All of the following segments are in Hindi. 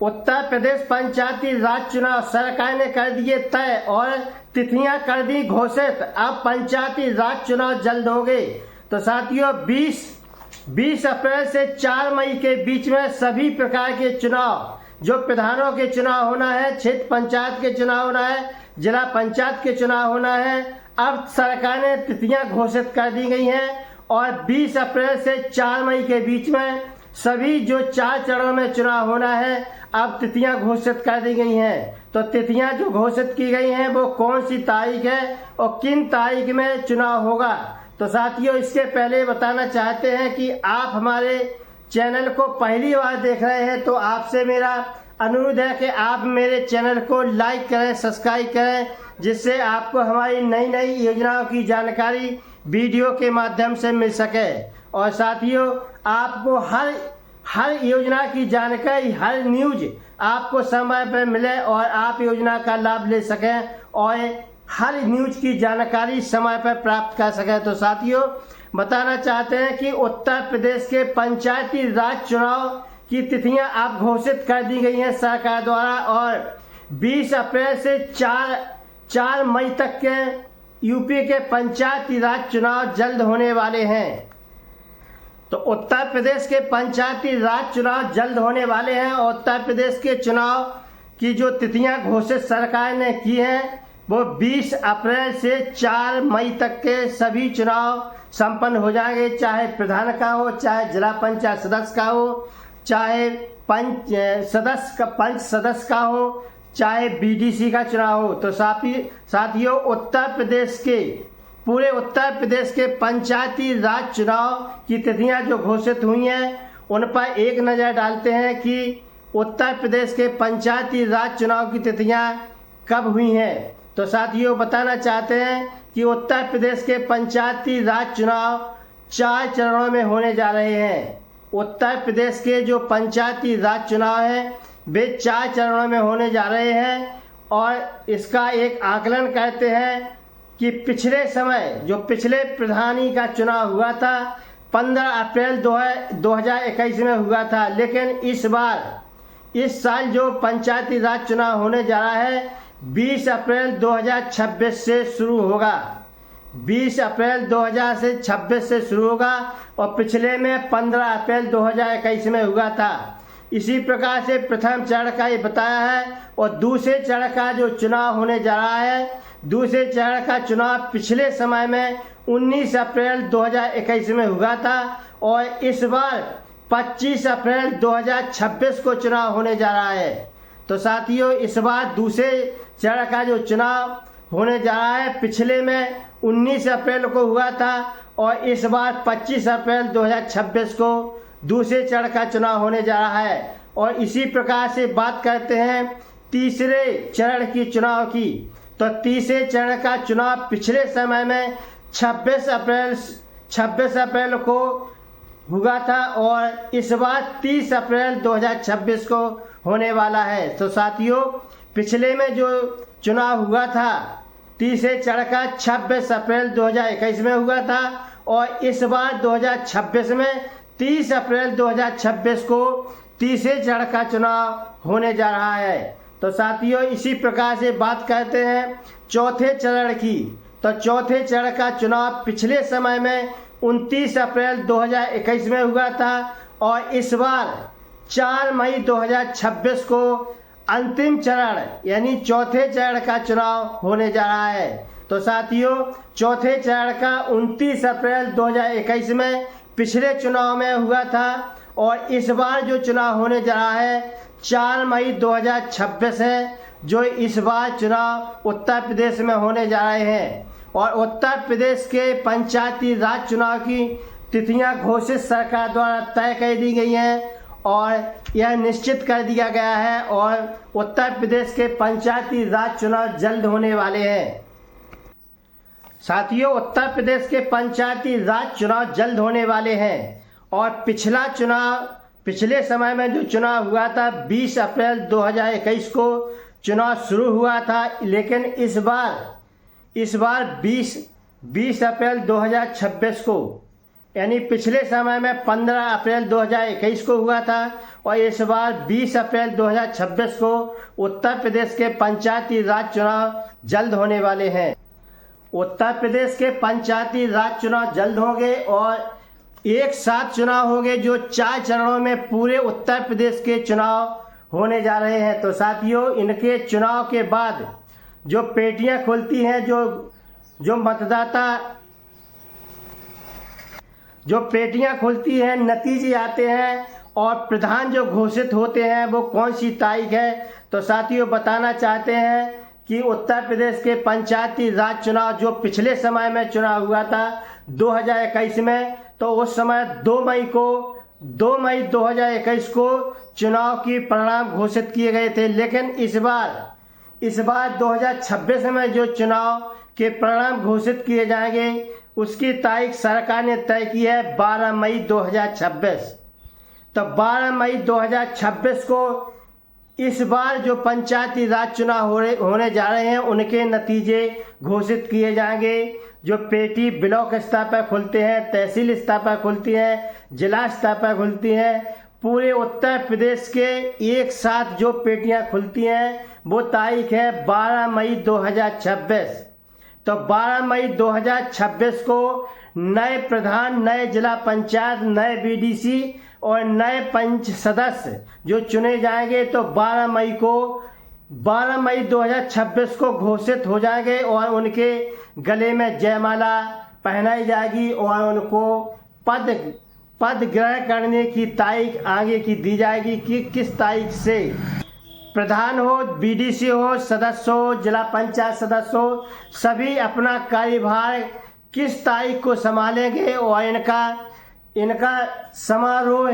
उत्तर प्रदेश पंचायती राज चुनाव सरकार ने कर दिए तय और तिथियां कर दी घोषित। अब पंचायती राज चुनाव जल्द होंगे। तो साथियों 20 अप्रैल से 4 मई के बीच में सभी प्रकार के चुनाव, जो प्रधानों के चुनाव होना है, क्षेत्र पंचायत के चुनाव होना है, जिला पंचायत के चुनाव होना है, अब सरकार ने तिथियां घोषित कर दी गई हैं और 20 अप्रैल से 4 मई के बीच में सभी जो 4 चरणों में चुनाव होना है, अब तिथियां घोषित कर दी गई हैं। तो तिथियां जो घोषित की गई हैं वो कौन सी तारीख है और किन तारीख में चुनाव होगा। तो साथियों इसके पहले बताना चाहते हैं कि आप हमारे चैनल को पहली बार देख रहे हैं तो आपसे मेरा अनुरोध है कि आप मेरे चैनल को लाइक करें, सब्सक्राइब करें, जिससे आपको हमारी नई नई योजनाओं की जानकारी वीडियो के माध्यम से मिल सके। और साथियों आपको हर योजना की जानकारी, हर न्यूज आपको समय पर मिले और आप योजना का लाभ ले सकें और हर न्यूज की जानकारी समय पर प्राप्त कर सकें। तो साथियों बताना चाहते हैं कि उत्तर प्रदेश के पंचायती राज चुनाव की तिथियां अब घोषित कर दी गई हैं सरकार द्वारा और 20 अप्रैल से 4 मई तक के यूपी के पंचायती राज चुनाव जल्द होने वाले हैं। तो उत्तर प्रदेश के पंचायती राज चुनाव जल्द होने वाले हैं और उत्तर प्रदेश के चुनाव की जो तिथियां घोषित सरकार ने की हैं वो 20 अप्रैल से 4 मई तक के सभी चुनाव संपन्न हो जाएंगे, चाहे प्रधान का हो, चाहे जिला पंचायत सदस्य का हो, चाहे पंच सदस्य का हो, चाहे बीडीसी का चुनाव हो। तो साथियों पूरे उत्तर प्रदेश के पंचायती राज चुनाव की तिथियां जो घोषित हुई हैं उन पर एक नज़र डालते हैं कि उत्तर प्रदेश के पंचायती राज चुनाव की तिथियां कब हुई हैं। तो साथियों बताना चाहते हैं कि उत्तर प्रदेश के पंचायती राज चुनाव 4 चरणों में होने जा रहे हैं। उत्तर प्रदेश के जो पंचायती राज चुनाव हैं वे 4 चरणों में होने जा रहे हैं और इसका एक आकलन कहते हैं कि पिछले समय जो पिछले प्रधानी का चुनाव हुआ था 15 अप्रैल 2021 में हुआ था, लेकिन इस साल जो पंचायती राज चुनाव होने जा रहा है 20 अप्रैल 2026 से शुरू होगा। 20 अप्रैल 2026 से शुरू होगा और पिछले में 15 अप्रैल 2021 में हुआ था। इसी प्रकार से प्रथम चरण का ये बताया है और दूसरे चरण का जो चुनाव होने जा रहा है, दूसरे चरण का चुनाव पिछले समय में 19 अप्रैल 2021 में हुआ था और इस बार 25 अप्रैल 2026 को चुनाव होने जा रहा है। तो साथियों इस बार दूसरे चरण का जो चुनाव होने जा रहा है पिछले में 19 अप्रैल को हुआ था और इस बार 25 अप्रैल 2026 को दूसरे चरण का चुनाव होने जा रहा है। और इसी प्रकार से बात करते हैं तीसरे चरण की चुनाव की। तो तीसरे चरण का चुनाव पिछले समय में 26 अप्रैल को हुआ था और इस बार 30 अप्रैल 2026 को होने वाला है। तो साथियों पिछले में जो चुनाव हुआ था तीसरे चरण का 26 अप्रैल 2021 में हुआ था और इस बार 2026 में 30 अप्रैल 2026 को तीसरे चरण का चुनाव होने जा रहा है। तो साथियों इसी प्रकार से बात करते हैं चौथे चरण की। तो चौथे चरण का चुनाव पिछले समय में 29 अप्रैल 2021 में हुआ था और इस बार 4 मई 2026 को अंतिम चरण यानी चौथे चरण का चुनाव होने जा रहा है। तो साथियों चौथे चरण का 29 अप्रैल 2021 में पिछले चुनाव में हुआ था और इस बार जो चुनाव होने जा रहा है 4 मई 2026 है, जो इस बार चुनाव उत्तर प्रदेश में होने जा रहे हैं। और उत्तर प्रदेश के पंचायती राज चुनाव की तिथियां घोषित सरकार द्वारा तय कर दी गई हैं और यह निश्चित कर दिया गया है और उत्तर प्रदेश के पंचायती राज चुनाव जल्द होने वाले हैं। साथियों उत्तर प्रदेश के पंचायती राज चुनाव जल्द होने वाले हैं और पिछले समय में जो चुनाव हुआ था 20 अप्रैल 2021 को चुनाव शुरू हुआ था, लेकिन इस बार 20 अप्रैल 2026 को यानी पिछले समय में 15 अप्रैल 2021 को हुआ था और इस बार 20 अप्रैल 2026 को उत्तर प्रदेश के पंचायती राज चुनाव जल्द होने वाले हैं। उत्तर प्रदेश के पंचायती राज चुनाव जल्द होंगे और एक साथ चुनाव होंगे जो 4 चरणों में पूरे उत्तर प्रदेश के चुनाव होने जा रहे हैं। तो साथियों, इनके चुनाव के बाद जो पेटियां खुलती हैं, जो मतदाता जो पेटियां खुलती हैं, नतीजे आते हैं और प्रधान जो घोषित होते हैं वो कौन सी तारीख है। तो साथियों, बताना चाहते हैं कि उत्तर प्रदेश के पंचायती राज चुनाव जो पिछले समय में चुनाव हुआ था 2021 में, तो उस समय 2 मई 2021 को चुनाव की परिणाम घोषित किए गए थे। लेकिन इस बार 2026 में जो चुनाव के परिणाम घोषित किए जाएंगे उसकी तारीख सरकार ने तय की है 12 मई 2026। तो 12 मई 2026 को इस बार जो पंचायती राज चुनाव होने जा रहे हैं उनके नतीजे घोषित किए जाएंगे। जो पेटी ब्लॉक स्तर पर खुलते हैं, तहसील स्तर पर खुलती हैं, जिला स्तर पर खुलती हैं, पूरे उत्तर प्रदेश के एक साथ जो पेटियां खुलती हैं वो तारीख है 12 मई 2026। तो 12 मई 2026 को नए प्रधान, नए जिला पंचायत, नए बीडीसी और नए पंच सदस्य जो चुने जाएंगे तो 12 मई 2026 को घोषित हो जाएंगे और उनके गले में जयमाला पहनाई जाएगी और उनको पद ग्रहण करने की तारीख आगे की दी जाएगी कि किस तारीख से प्रधान हो, बीडीसी हो, सदस्य हो, जिला पंचायत सदस्य हो, सभी अपना कार्यभार किस तारीख को संभालेंगे और इनका समारोह,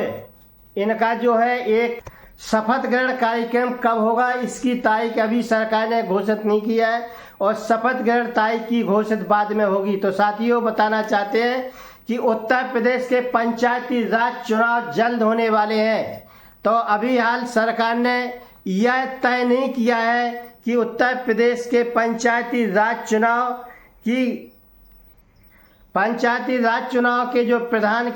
इनका जो है एक शपथ ग्रहण कार्यक्रम कब होगा इसकी तारीख अभी सरकार ने घोषित नहीं किया है और शपथ ग्रहण तारीख की घोषित बाद में होगी। तो साथियों, बताना चाहते हैं कि उत्तर प्रदेश के पंचायती राज चुनाव जल्द होने वाले हैं। तो अभी हाल सरकार ने यह तय नहीं किया है कि उत्तर प्रदेश के पंचायती राज चुनाव के जो प्रधान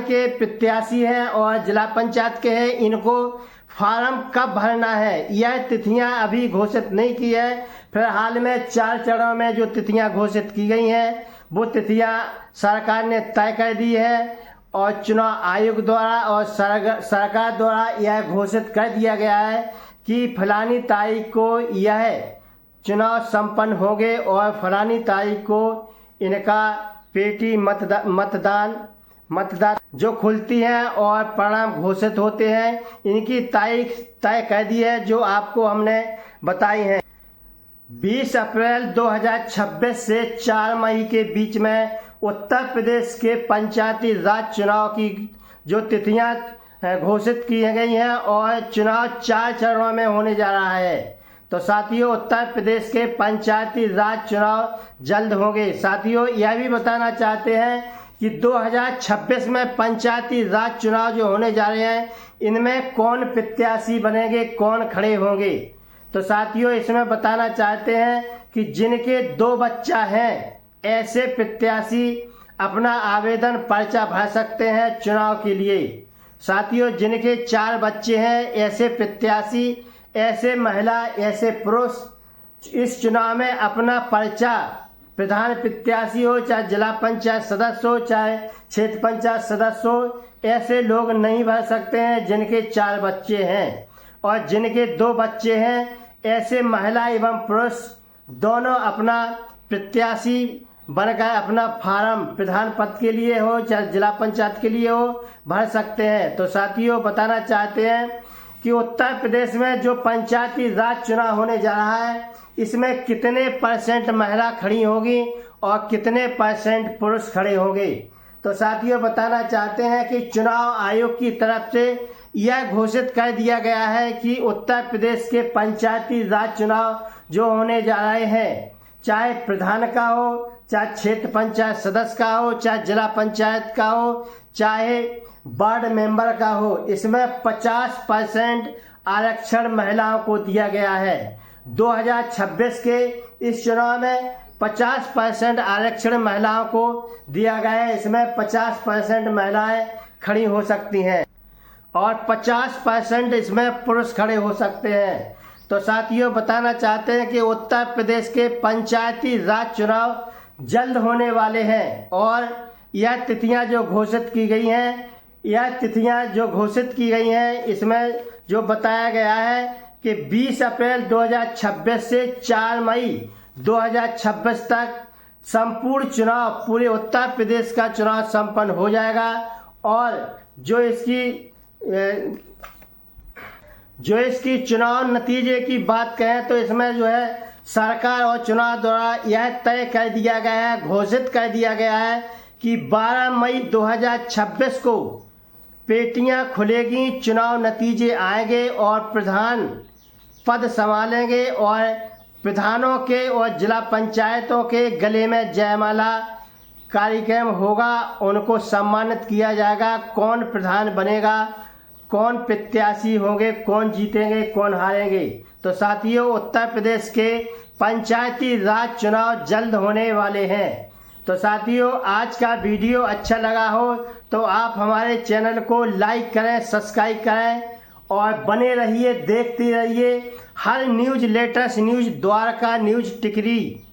के प्रत्याशी हैं और जिला पंचायत के हैं, इनको फार्म कब भरना है यह तिथियां अभी घोषित नहीं की है। फिलहाल में 4 चरणों में जो तिथियां घोषित की गई हैं वो तिथियां सरकार ने तय कर दी है और चुनाव आयोग द्वारा और सरकार द्वारा यह घोषित कर दिया गया है कि फलानी तारीख को यह चुनाव संपन्न होंगे और फलानी तारीख को इनका पेटी मतदान जो खुलती हैं और परिणाम घोषित होते हैं, इनकी तारीख तय कर दी है जो आपको हमने बताई है। 20 अप्रैल 2026 से 4 मई के बीच में उत्तर प्रदेश के पंचायती राज चुनाव की जो तिथियां घोषित की गई हैं और चुनाव 4 चरणों में होने जा रहा है। तो साथियों, उत्तर प्रदेश के पंचायती राज चुनाव जल्द होंगे। साथियों, यह भी बताना चाहते हैं कि 2026 में पंचायती राज चुनाव जो होने जा रहे हैं इनमें कौन प्रत्याशी बनेंगे, कौन खड़े होंगे। तो साथियों, इसमें बताना चाहते हैं कि जिनके 2 बच्चा हैं ऐसे प्रत्याशी अपना आवेदन पर्चा भर सकते हैं चुनाव के लिए। साथियों, जिनके 4 बच्चे हैं ऐसे प्रत्याशी, ऐसे महिला, ऐसे पुरुष इस चुनाव में अपना पर्चा, प्रधान प्रत्याशी हो चाहे जिला पंचायत सदस्य हो चाहे क्षेत्र पंचायत सदस्य हो, ऐसे लोग नहीं भर सकते हैं जिनके 4 बच्चे हैं। और जिनके 2 बच्चे हैं ऐसे महिला एवं पुरुष दोनों अपना प्रत्याशी बनकर अपना फार्म प्रधान पद के लिए हो चाहे जिला पंचायत के लिए हो भर सकते हैं। तो साथियों, बताना चाहते हैं कि उत्तर प्रदेश में जो पंचायती राज चुनाव होने जा रहा है इसमें कितने % महिला खड़ी होगी और कितने % पुरुष खड़े होंगे। तो साथियों, बताना चाहते हैं कि चुनाव आयोग की तरफ से यह घोषित कर दिया गया है कि उत्तर प्रदेश के पंचायती राज चुनाव जो होने जा रहे हैं, चाहे प्रधान का हो, चाहे क्षेत्र पंचायत सदस्य का हो, चाहे जिला पंचायत का हो, चाहे वार्ड मेंबर का हो, इसमें 50% आरक्षण महिलाओं को दिया गया है। 2026 के इस चुनाव में 50% आरक्षण महिलाओं को दिया गया है। इसमें 50% महिलाएं खड़ी हो सकती हैं और 50% इसमें पुरुष खड़े हो सकते हैं। तो साथियों, बताना चाहते हैं कि उत्तर प्रदेश के पंचायती राज चुनाव जल्द होने वाले हैं और यह तिथियां जो घोषित की गई हैं, इसमें जो बताया गया है कि 20 अप्रैल 2026 से 4 मई 2026 तक संपूर्ण चुनाव, पूरे उत्तर प्रदेश का चुनाव संपन्न हो जाएगा। और जो इसकी चुनाव नतीजे की बात करें तो इसमें जो है सरकार और चुनाव द्वारा यह तय कर दिया गया है, घोषित कर दिया गया है कि 12 मई 2026 को पेटियां खुलेगी, चुनाव नतीजे आएंगे और प्रधान पद संभालेंगे और प्रधानों के और जिला पंचायतों के गले में जयमाला कार्यक्रम होगा। उनको सम्मानित किया जाएगा। कौन प्रधान बनेगा, कौन प्रत्याशी होंगे, कौन जीतेंगे, कौन हारेंगे। तो साथियों, उत्तर प्रदेश के पंचायती राज चुनाव जल्द होने वाले हैं। तो साथियों, आज का वीडियो अच्छा लगा हो तो आप हमारे चैनल को लाइक करें, सब्सक्राइब करें और बने रहिए, देखते रहिए हर news, latest news, Dwarka news टिकरी।